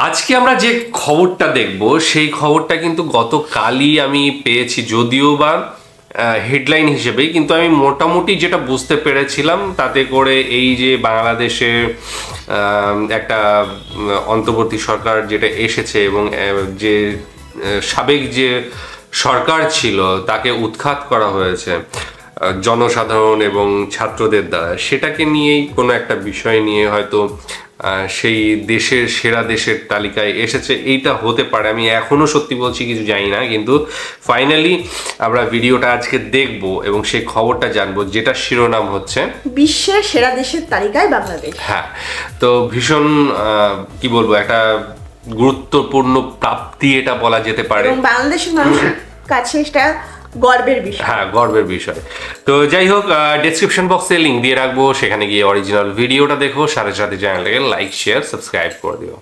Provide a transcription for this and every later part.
আজকে আমরা যে খবরটা দেখব সেই খবরটা কিন্তু গতকালই আমি পেয়েছি, যদিও বা হেডলাইন হিসেবেই, কিন্তু আমি মোটামুটি যেটা বুঝতে পেরেছিলাম তাতে করে এই যে বাংলাদেশে একটা অন্তর্বর্তী সরকার যেটা এসেছে এবং যে সাবেক যে সরকার ছিল তাকে উৎখাত করা হয়েছে জনসাধারণ এবং ছাত্রদের দ্বারা, সেটাকে নিয়েই কোনো একটা বিষয় নিয়ে হয়তো সেই দেশের সেরা দেশের তালিকায় এসেছে। এইটা হতে পারে, আমি এখনো সত্যি বলছি কিছু জানি না, কিন্তু ফাইনালি আমরা ভিডিওটা আজকে দেখব এবং সেই খবরটা জানবো, যেটা শিরোনাম হচ্ছে বিশ্বের সেরা দেশের তালিকায় বাংলাদেশ। হ্যাঁ, তো ভীষণ কি বলবো, একটা গুরুত্বপূর্ণ প্রাপ্তি এটা বলা যেতে পারে এবং বাংলাদেশের মানুষের কাছে এটা গর্বের বিষয়। হ্যাঁ, গর্বের বিষয়। তো যাই হোক, ডেসক্রিপশন বক্সে লিঙ্ক দিয়ে রাখবো, সেখানে গিয়ে অরিজিনাল ভিডিওটা দেখো, সাথে সাথে চ্যানেলটাকে লাইক শেয়ার সাবস্ক্রাইব করে দিও।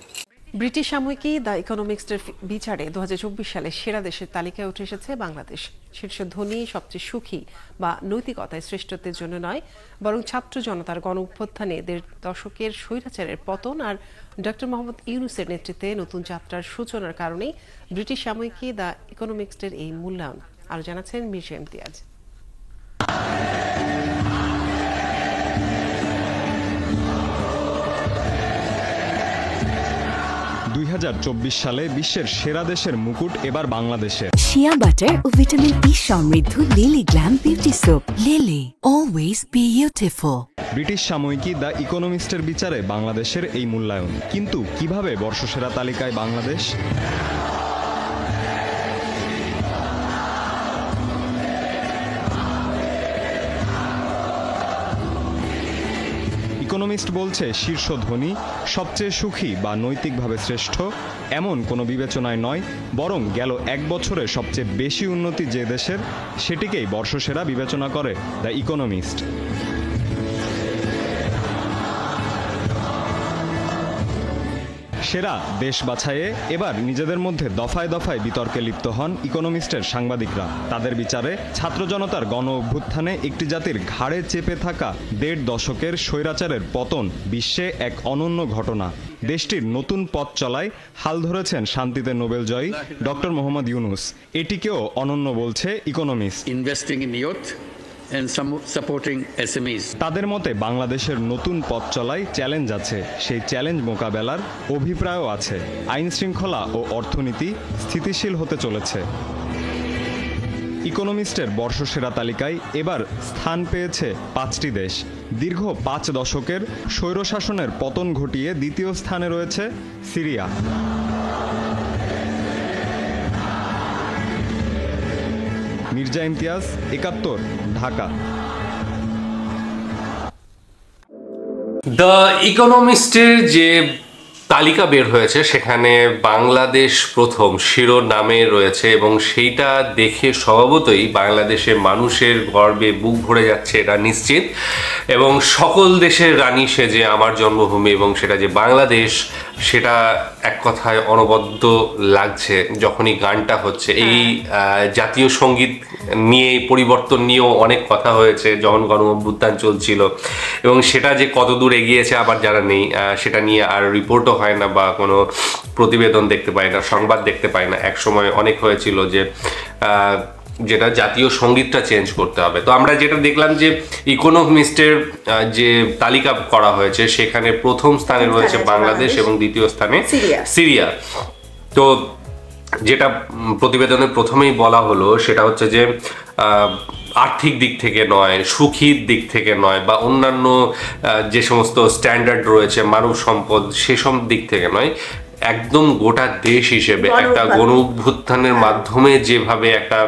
ব্রিটিশ সাময়িকী দ্য ইকোনমিক্সের বিচারে 2024 সালে সেরা দেশের তালিকায় উঠে এসেছে বাংলাদেশ। শীর্ষ ধনী, সবচেয়ে সুখী বা নৈতিকতায় শ্রেষ্ঠত্বের জন্য নয়, বরং ছাত্র জনতার গণ অভ্যুত্থানে 1.5 দশকের স্বৈরাচারের পতন আর ডক্টর মোহাম্মদ ইউনূসের নেতৃত্বে নতুন যাত্রার সূচনার কারণেই ব্রিটিশ সাময়িকী দ্য ইকোনমিক্সের এই মূল্যায়ন। আরো জানাচ্ছেন মির্জা ইমতিয়াজ। 2024 সালে বিশ্বের সেরা দেশের মুকুট এবার বাংলাদেশে। শিয়া বাটার ও ভিটামিন ই সমৃদ্ধ lily glam beauty soap. Lily, always beautiful. British সাময়িকী দ্য ইকোনমিস্টের বিচারে বাংলাদেশের এই মূল্যায়ন। কিন্তু কিভাবে বর্ষসেরা তালিকায় বাংলাদেশ? ইকোনমিস্ট বলছে শীর্ষ ধনী, সবচেয়ে সুখী বা নৈতিকভাবে শ্রেষ্ঠ এমন কোনো বিবেচনায় নয়, বরং গেল 1 বছরে সবচেয়ে বেশি উন্নতি যে দেশের সেটিকেই বর্ষসেরা বিবেচনা করে দ্য ইকোনমিস্ট। সেরা দেশ বাছাইয়ে এবার নিজেদের মধ্যে দফায় দফায় বিতর্কে লিপ্ত হন ইকোনমিস্টের সাংবাদিকরা। তাদের বিচারে ছাত্র জনতার গণ অভ্যুত্থানে একটি জাতির ঘাড়ে চেপে থাকা 1.5 দশকের স্বৈরাচারের পতন বিশ্বে এক অনন্য ঘটনা। দেশটির নতুন পথ চলায় হাল ধরেছেন শান্তিতে নোবেলজয়ী ডক্টর মোহাম্মদ ইউনূস। এটিকেও অনন্য বলছে economist. Investing in youth and supporting SMEs. তাদের মতে বাংলাদেশের নতুন পথ চলায় চ্যালেঞ্জ আছে, সেই চ্যালেঞ্জ মোকাবেলার অভিপ্রায়ও আছে। আইন শৃঙ্খলা ও অর্থনীতি স্থিতিশীল হতে চলেছে। ইকোনমিস্টের বর্ষসেরা তালিকায় এবার স্থান পেয়েছে 5টি দেশ। দীর্ঘ 5 দশকের স্বৈরশাসনের পতন ঘটিয়ে দ্বিতীয় স্থানে রয়েছে সিরিয়া। মির্জা ইমতিয়াজ, 71, ঢাকা। দ্য ইকোনমিস্টের যে তালিকা বের হয়েছে সেখানে বাংলাদেশ প্রথম শিরোনামে রয়েছে এবং সেইটা দেখে স্বভাবতই বাংলাদেশের মানুষের গর্বে বুক ভরে যাচ্ছে, এটা নিশ্চিত। এবং সকল দেশের রানী সেজে আমার জন্মভূমি এবং সেটা যে বাংলাদেশ, সেটা এক কথায় অনবদ্য লাগছে যখনই গানটা হচ্ছে। এই জাতীয় সঙ্গীত নিয়ে পরিবর্তন নিয়েও অনেক কথা হয়েছে যখন গণ অভ্যুত্থান চলছিল, এবং সেটা যে কতদূর এগিয়েছে আবার যারা নেই সেটা নিয়ে আর রিপোর্টও হয় না বা কোনো প্রতিবেদন দেখতে পাই না, সংবাদ দেখতে পাই না। এক সময় অনেক হয়েছিল যে যেটা জাতীয় সঙ্গীতটা চেঞ্জ করতে হবে। তো আমরা যেটা দেখলাম যে ইকোনমিস্টের যে তালিকা করা হয়েছে সেখানে প্রথম স্থানে রয়েছে বাংলাদেশ এবং দ্বিতীয় স্থানে সিরিয়া। তো যেটা প্রতিবেদনে প্রথমেই বলা হলো সেটা হচ্ছে যে আর্থিক দিক থেকে নয়, সুখীর দিক থেকে নয়, বা অন্যান্য যে সমস্ত স্ট্যান্ডার্ড রয়েছে মানব সম্পদ সেসব দিক থেকে নয়, একদম গোটা দেশ হিসেবে একটা গণ অভ্যুত্থানের মাধ্যমে যেভাবে একটা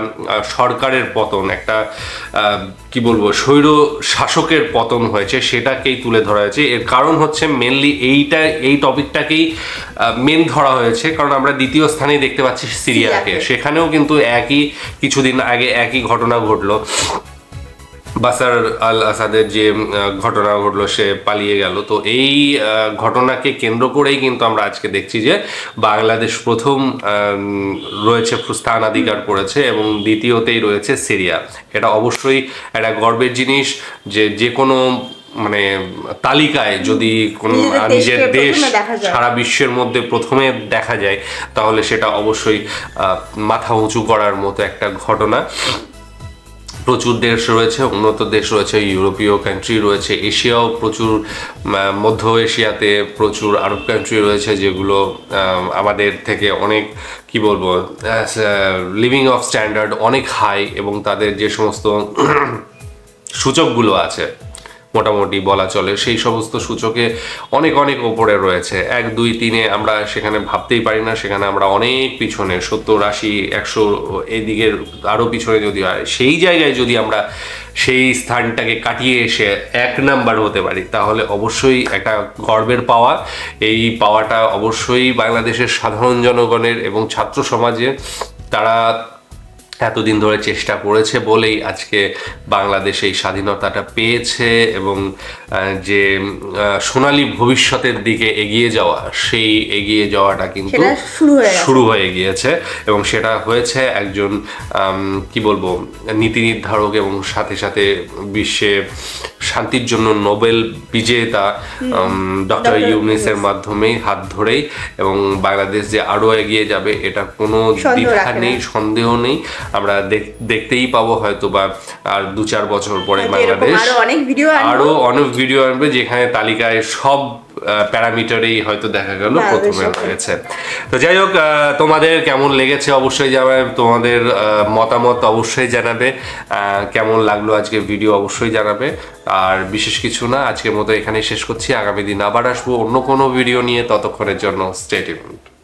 সরকারের পতন, একটা কি বলবো স্বৈর শাসকের পতন হয়েছে সেটাকেই তুলে ধরা হয়েছে। এর কারণ হচ্ছে মেনলি এই টপিকটাকেই মেন ধরা হয়েছে, কারণ আমরা দ্বিতীয় স্থানেই দেখতে পাচ্ছি সিরিয়াকে। সেখানেও কিন্তু কিছুদিন আগে একই ঘটনা ঘটলো। বাসার আল আসাদের যে ঘটনা ঘটলো, সে পালিয়ে গেল। তো এই ঘটনাকে কেন্দ্র করেই কিন্তু আমরা আজকে দেখছি যে বাংলাদেশ প্রথম রয়েছে, স্থানাধিকার করেছে এবং দ্বিতীয়তেই রয়েছে সিরিয়া। এটা অবশ্যই একটা গর্বের জিনিস যে কোনো মানে তালিকায় যদি কোন নিজের দেশ সারা বিশ্বের মধ্যে প্রথমে দেখা যায়, তাহলে সেটা অবশ্যই মাথা উঁচু করার মতো একটা ঘটনা। প্রচুর দেশ রয়েছে, উন্নত দেশ রয়েছে, ইউরোপীয় কান্ট্রি রয়েছে, এশিয়াও প্রচুর, মধ্য এশিয়াতে প্রচুর আরব কান্ট্রি রয়েছে যেগুলো আমাদের থেকে অনেক কি বলবো লিভিং অফ স্ট্যান্ডার্ড অনেক হাই, এবং তাদের যে সমস্ত সূচকগুলো আছে মোটামুটি বলা চলে সেই সমস্ত সূচকে অনেক অনেক ওপরে রয়েছে। 1, 2, 3 আমরা সেখানে ভাবতেই পারি না, সেখানে আমরা অনেক পিছনে 70, 80, 100 এদিকের আরও পিছনে যদি হয়, সেই জায়গায় যদি আমরা সেই স্থানটাকে কাটিয়ে এসে 1 নাম্বার হতে পারি তাহলে অবশ্যই একটা গর্বের পাওয়া। এই পাওয়াটা অবশ্যই বাংলাদেশের সাধারণ জনগণের এবং ছাত্র সমাজের, তারা এতদিন ধরে চেষ্টা করেছে বলেই আজকে বাংলাদেশ এই স্বাধীনতাটা পেয়েছে, এবং যে সোনালী ভবিষ্যতের দিকে এগিয়ে যাওয়া, সেই এগিয়ে যাওয়াটা কিন্তু শুরু হয়ে গিয়েছে, এবং সেটা হয়েছে একজন কি বলবো নীতি নির্ধারক এবং সাথে সাথে বিশ্বে শান্তির জন্য নোবেল বিজেতা ডক্টর ইউনূসের মাধ্যমেই, হাত ধরেই, এবং বাংলাদেশ যে আরো এগিয়ে যাবে এটা কোনো দ্বিধা নেই, সন্দেহ নেই। আমরা দেখতেই পাবো হয়তো বা আর 2-4 বছর পরে বাংলাদেশ আরো অনেক ভিডিও আনবে যেখানে তালিকায় সব প্যারামিটারেই হয়তো দেখা গেল প্রথমে রয়েছে। তো যাই হোক, তোমাদের কেমন লেগেছে অবশ্যই জানাবে, তোমাদের মতামত অবশ্যই জানাবে, কেমন লাগলো আজকে ভিডিও অবশ্যই জানাবে। আর বিশেষ কিছু না, আজকের মতো এখানেই শেষ করছি। আগামী দিন আবার আসবো অন্য কোনো ভিডিও নিয়ে, ততক্ষণের জন্য স্টে টিউনড।